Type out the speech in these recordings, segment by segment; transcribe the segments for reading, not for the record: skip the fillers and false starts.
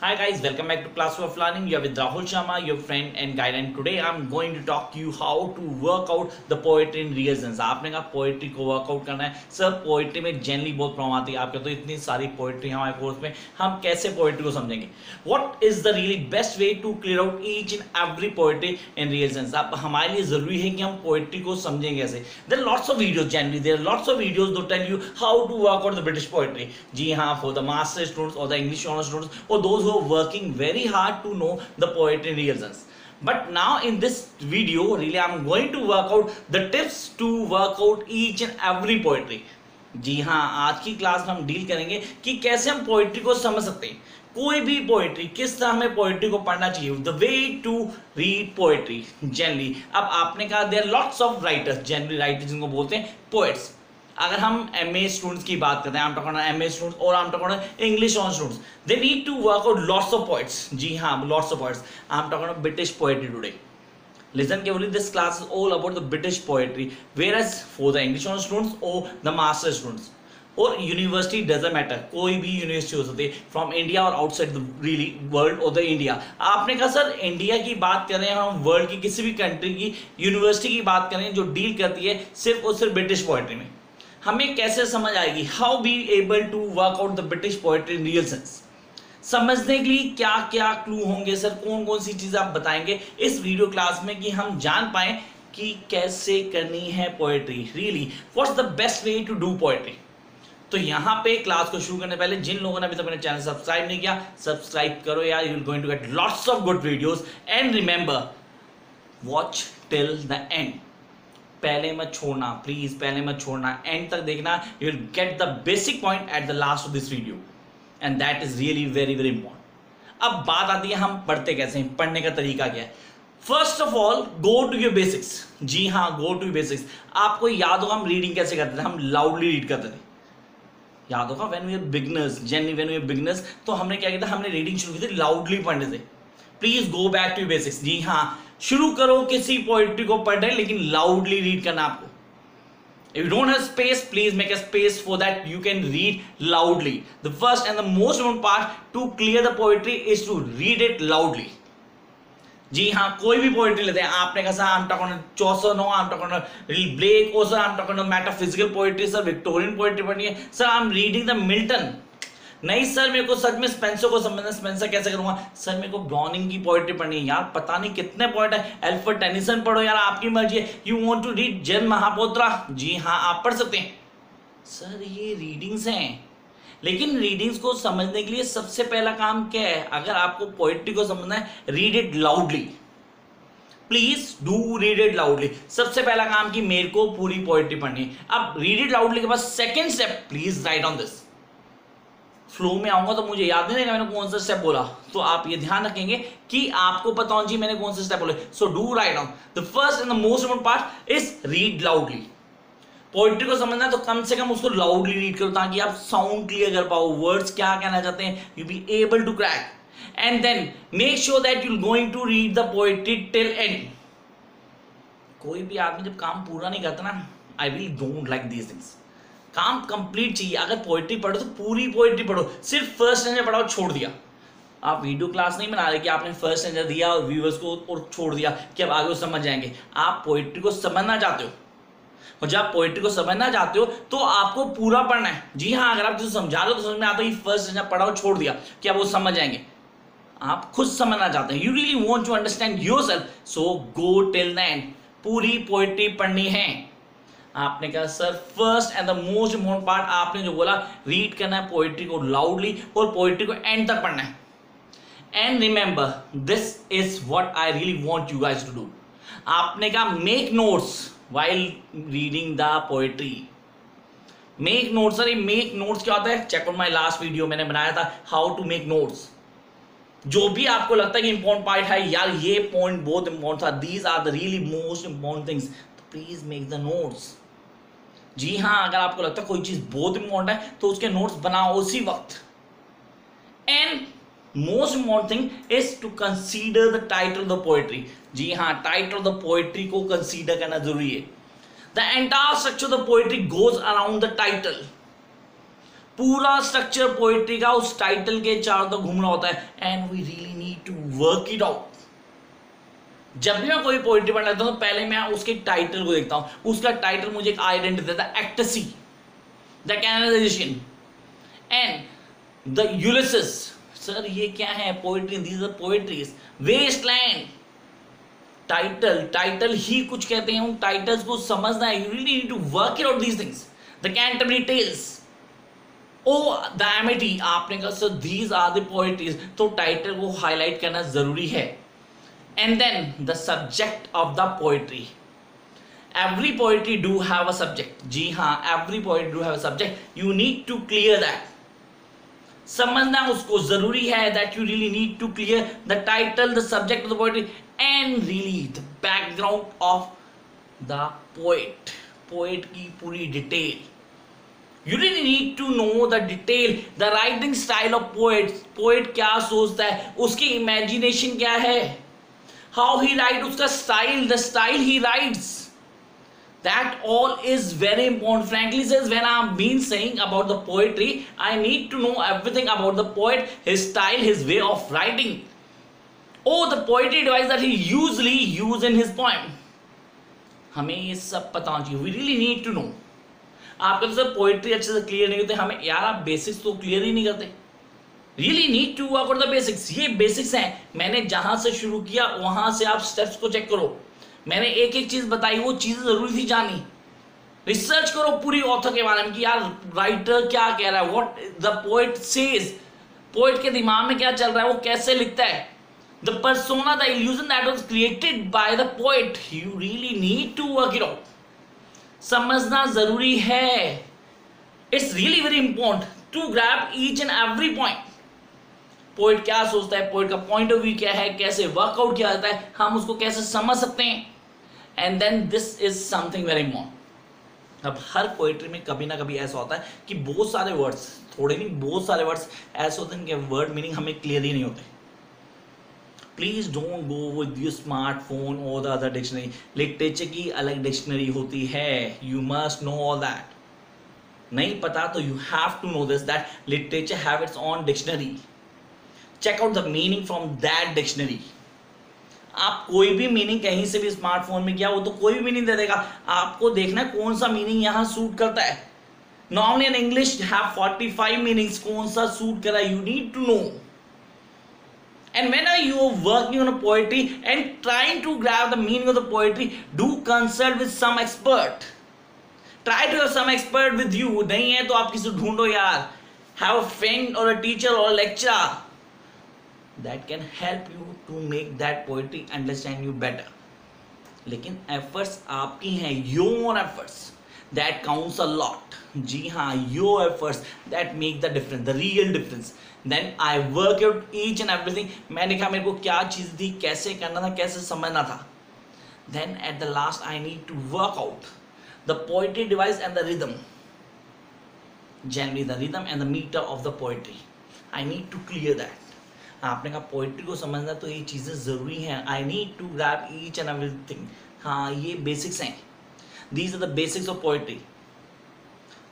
Hi guys, welcome back to Class of Learning. You are with Rahul Sharma, your friend and guide, and today I'm going to talk to you how to work out the poetry in real sense. आपने कहा poetry को workout करना है sir, poetry में generally बहुत problem आती है आपके, तो इतनी सारी पोएट्री हमारे कोर्स में, हम कैसे पोएट्री को समझेंगे? What is the really best way to clear out each and every poetry in real sense? अब हमारे लिए जरूरी है कि हम पोएट्री को समझें कैसे. There are lots of videos generally, there are lots of videos that tell you how to work out the British poetry. जी हाँ, for the master students or the English honor students or those who working very hard to know the poetry in real sense. But now in this video really I'm going to work out the tips to work out each and every poetry. जी हाँ, आज की class में हम deal करेंगे कि कैसे हम poetry को समझ सकते हैं, कोई भी पोएट्री किस तरह हमें पोएट्री को पढ़ना चाहिए, the way to read poetry generally. अब आपने कहा there lots of writers, generally writers जिनको बोलते हैं पोएट्स. अगर हम एमए स्टूडेंट्स की बात करते हैं, I'm talking about MA students और I'm talking about English on students, they need to work out lots of poets. जी हाँ, lots of poets. I'm talking about British poetry today. Listen carefully, this class is all about the British poetry, whereas for the English on students or the master students और university doesn't matter, कोई भी university हो सकती है from India और outside the really world और the India. आपने कहा सर इंडिया की बात कर रहे हैं हम, वर्ल्ड की किसी भी कंट्री की यूनिवर्सिटी की बात कर रहे हैं जो डील करती है सिर्फ और सिर्फ ब्रिटिश पोएट्री में, हमें कैसे समझ आएगी? How be able to work out the British poetry in real sense. समझने के लिए क्या क्या क्लू होंगे सर, कौन कौन सी चीजें आप बताएंगे इस वीडियो क्लास में कि हम जान पाए कि कैसे करनी है poetry. Really what's the best way to do poetry. तो यहाँ पे क्लास को शुरू करने पहले जिन लोगों ने अभी तक अपने चैनल सब्सक्राइब नहीं किया, सब्सक्राइब करो यार. You will going to get lots of good videos and remember watch till the end. पहले मत छोड़ना प्लीज, पहले मत छोड़ना, एंड तक देखना. You will get the basic point at the last of this video and that is really very very important. अब बात आती है हम पढ़ते कैसे हैं, पढ़ने का तरीका क्या है. First of all go to your basics. जी हाँ, गो टू योर बेसिक्स. आपको याद होगा हम रीडिंग कैसे करते थे, हम लाउडली रीड करते थे. याद होगा when we are beginners, generally when we are beginners, तो हमने क्या किया था, हमने रीडिंग शुरू की थी लाउडली पढ़ने से. Please go back to your basics. जी हाँ, शुरू करो किसी पोएट्री को पढ़ रहे लेकिन लाउडली रीड करना आपको. If you don't have space, please make a space for that. You can read loudly. The first and the most important part to clear the poetry is to read it loudly. जी हाँ, कोई भी poetry लेते हैं, आपने कहा I'm talking about Chaucer, no, I'm talking about Blake, or sir I'm talking about metaphysical poetry, sir Victorian poetry पढ़नी है, sir I'm reading the Milton. नहीं सर मेरे को सच में स्पेंसर को समझना, स्पेंसर कैसे करूंगा? सर मेरे को ब्राउनिंग की पोएट्री पढ़नी है यार, पता नहीं कितने पोएट है, एल्फ्रेड टेनिसन पढ़ो यार, आपकी मर्जी है. यू वांट टू रीड जन महापात्रा, जी हाँ आप पढ़ सकते हैं. सर ये रीडिंग्स हैं, लेकिन रीडिंग्स को समझने के लिए सबसे पहला काम क्या है? अगर आपको पोएट्री को समझना है, read it loudly. Please do read it loudly. सबसे पहला काम कि मेरे को पूरी पोएट्री पढ़नी है. अब रीड इट लाउडली के बाद second step, please right on this. Flow में आऊंगा तो मुझे याद नहीं रहेगा मैंने कौन सा स्टेप बोला, तो आप ये ध्यान रखेंगे कि आपको पता हो जी मैंने कौन सा स्टेप बोले. So do write down. The first and the most important part is read loudly. Poetry को समझना है तो कम से कम उसको लाउडली रीड करो ताकि आप साउंड क्लियर कर पाओ, वर्ड्स क्या कहना चाहते हैं, you be able to crack. And then make sure that you going to read the poetry till end. कोई भी आदमी जब काम पूरा नहीं करता ना, I really don't like these things. काम कंप्लीट चाहिए. अगर पोएट्री पढ़ो तो पूरी पोएट्री पढ़ो, सिर्फ फर्स्ट स्टैंडर्ड पढ़ाओ छोड़ दिया. आप वीडियो क्लास नहीं बना रहे कि आपने फर्स्ट स्टैंडर्ड दिया और व्यूअर्स को और छोड़ दिया कि अब आगे वो समझ जाएंगे. आप पोएट्री को समझना चाहते हो, और जब आप पोएट्री को समझना चाहते हो तो आपको पूरा पढ़ना है. जी हाँ, अगर आप जो समझा रहे हो तो समझ में आता है कि फर्स्ट स्टैंडर्ड पढ़ा और छोड़ दिया कि अब वो समझ जाएंगे. आप खुद समझना चाहते हैं, you really want to understand yourself, so go till the end. पूरी पोएट्री पढ़नी है. आपने कहा sir first and the most important part आपने जो बोला, रीड करना है पोएट्री को लाउडली और पोएट्री को एंड तक पढ़ना है. And remember this is what I really want you guys to do. आपने कहा make notes while reading the poetry. Make notes. Sir ये मेक नोट्स क्या होता है? Check on my last video, मैंने बनाया था हाउ टू मेक नोट्स. जो भी आपको लगता है कि इंपॉर्टेंट पार्ट है यार, ये पॉइंट बहुत इंपॉर्टेंट था, these are the really most important things, please make the notes. जी हाँ, अगर आपको लगता है कोई चीज बहुत इंपॉर्टेंट है तो उसके नोट्स बनाओ उसी वक्त. And most important thing is to consider the title of the poetry. जी हाँ, टाइटल ऑफ द पोएट्री को कंसीडर करना जरूरी है. The entire structure of the poetry goes around the title. पूरा स्ट्रक्चर पोएट्री का उस टाइटल के चारों तरफ घूमना होता है, and we really need to work it out. जब भी मैं कोई पोएट्री पढ़ लेता हूं तो पहले मैं उसके टाइटल को देखता हूं। उसका टाइटल मुझे एक आइडेंटिटी देता है, ecstasy, the canonization and the Ulysses. Sir ये क्या है? Poetry, these are poetries. Wasteland, title ही कुछ कहते हैं, उन टाइटल्स को समझना है। You really need to work it out these things. The Canterbury tales, o the amity, आपने कहा sir these are the poetries, तो टाइटल को हाईलाइट करना जरूरी है। And then the subject of the poetry. Every poetry do have a subject. जी हाँ, every poetry do have a subject. You need to clear that. समझना उसको जरूरी है, that you really need to clear the title, the subject of the poetry, and really the background of the poet. Poet की पूरी detail. You really need to know the detail, the writing style of poet. Poet क्या सोचता है, उसकी imagination क्या है, how he write, उसका style, the style he writes, that all is very important. Frankly says, when I'm been saying about the poetry, I need to know everything about the poet, his style, his way of writing, oh the poetry device that he usually use in his poem. हमें ये सब पता होना चाहिए. We really need to know. आपका तो sir poetry अच्छे से क्लियर नहीं होते, हमें यार आप बेसिक्स तो क्लियर ही नहीं करते. Really need to work out the basics. ये बेसिक्स हैं, मैंने जहां से शुरू किया वहां से आप स्टेप्स को चेक करो. मैंने एक एक चीज बताई, वो चीजें जरूरी थी जानी. रिसर्च करो पूरी ऑथर के बारे में कि यार राइटर क्या कह रहा है, what the poet says, poet के दिमाग में क्या चल रहा है, वो कैसे लिखता है. The persona, the illusion that was created by the poet, you really need to work it out. समझना जरूरी है. It's really very important to grab each and every point. Poet क्या सोचता है, पोएट का पॉइंट ऑफ व्यू क्या है, कैसे वर्कआउट किया जाता है, हम उसको कैसे समझ सकते हैं. And then this is something very important. अब हर पोएट्री में कभी ना कभी ऐसा होता है कि बहुत सारे वर्ड्स, थोड़े नहीं बहुत सारे वर्ड्स ऐसे होते हैं कि वर्ड मीनिंग हमें क्लियर ही नहीं होते. Please don't go with your smartphone और द अदर डिक्शनरी. लिटरेचर की अलग डिक्शनरी होती है, you must know all that. नहीं पता तो you have to know this, that literature have its own dictionary. Check out the meaning from that dictionary. आप कोई भी मीनिंग कहीं से भी स्मार्टफोन में किया, वो तो कोई भी मीनिंग दे देगा. आपको देखना है कौन सा मीनिंग यहाँ सूट करता है. Normally in English have 45 meanings, कौन सा सूट कर रहा है, you need to know. And whenever you are working on a poetry and trying to grab the meaning of the poetry, do consult with some expert. Try to have some expert with you. नहीं है तो आप किसी ढूंढो यार. Have a friend or a teacher or a lecturer that can help you to make that poetry understand you better. लेकिन efforts आपकी हैं, your efforts that counts a lot. जी हाँ, your efforts that make the difference, the real difference. Then I work out each and everything. मैंने कहा मेरे को क्या चीज़ थी, कैसे करना था, कैसे समझना था. Then at the last I need to work out the poetry device and the rhythm. Generally the rhythm and the meter of the poetry. I need to clear that. आपने कहा पोइट्री को समझना तो ये चीज़ें ज़रूरी हैं. I need to grab each and everything. हाँ ये बेसिक्स हैं. These are the basics of poetry.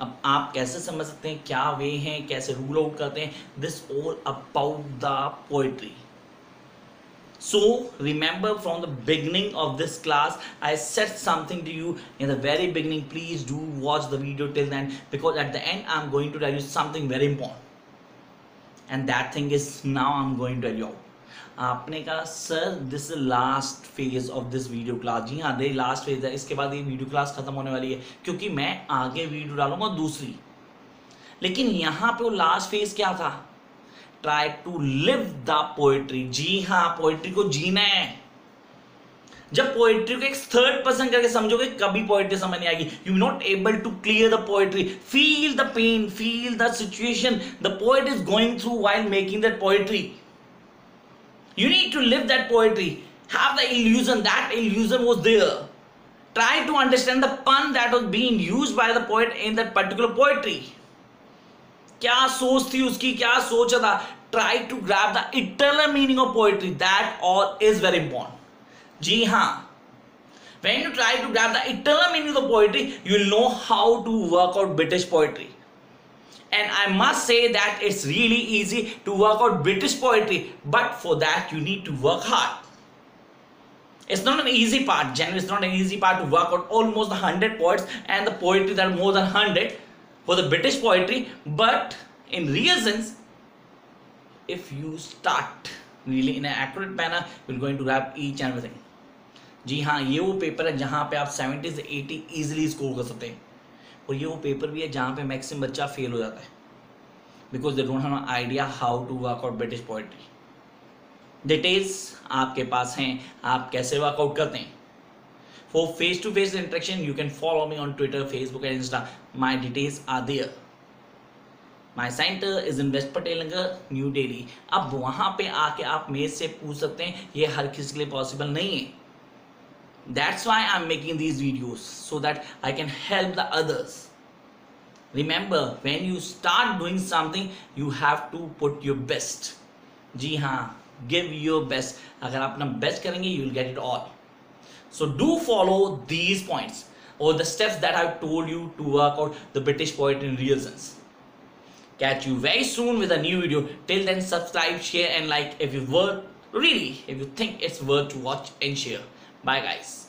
अब आप कैसे समझ सकते हैं, क्या वे हैं, कैसे रूल आउट करते हैं, this all about the poetry. So remember from the beginning of this class I said something to you in the very beginning. Please do watch the video till then, because at the end I am going to tell you something very important, and that thing is now I am going to tell you. आपने कहा sir this is last phase of this video class. जी हाँ, ये last phase है, इसके बाद ये video class खत्म होने वाली है, क्योंकि मैं आगे वीडियो डालूंगा दूसरी. लेकिन यहाँ पे वो लास्ट फेज क्या था, try to live the poetry. जी हाँ, पोएट्री को जीना है. जब पोएट्री को एक थर्ड पर्सन करके समझोगे कभी पोएट्री समझ नहीं आएगी. You not able to clear the poetry. Feel the pain, feel the situation the poet is going through while making that poetry. You need to live that poetry. Have the illusion. That illusion was there. Try to understand the pun that was being used by the poet in that particular poetry. क्या सोच थी उसकी, क्या सोचा था. Try to grab the eternal meaning of poetry. That all is very important. जी हाँ. When you try to grab the eternal meaning of the poetry, you will know how to work out British poetry. And I must say that it's really easy to work out British poetry, but for that you need to work hard. It's not an easy part, generally it's not an easy part to work out almost 100 poets and the poetry that are more than 100 for the British poetry, but in reasons, if you start really in an accurate manner, you're going to grab each and everything. जी हाँ, ये वो paper है जहाँ पे आप 70 से 80 easily score कर सकते हैं, और ये वो पेपर भी है जहाँ पे मैक्सिमम बच्चा फेल हो जाता है, because they don't have an idea how to work out British poetry. Details आपके पास हैं, आप कैसे वर्कआउट करते हैं. For face to face interaction you can follow me on Twitter, Facebook and Insta. My details are there. My center is in West Patel Nagar, New Delhi. अब वहाँ पे आके आप मेरे से पूछ सकते हैं, ये हर किसी के लिए पॉसिबल नहीं है. That's why I'm making these videos, so that I can help the others. Remember, when you start doing something, you have to put your best. जी हाँ, give your best. अगर आप अपना best करेंगे, you will get it all. So do follow these points or the steps that I've told you to work out the British poetry in reasons. Catch you very soon with a new video. Till then, subscribe, share, and like if you think it's worth to watch and share. Bye guys.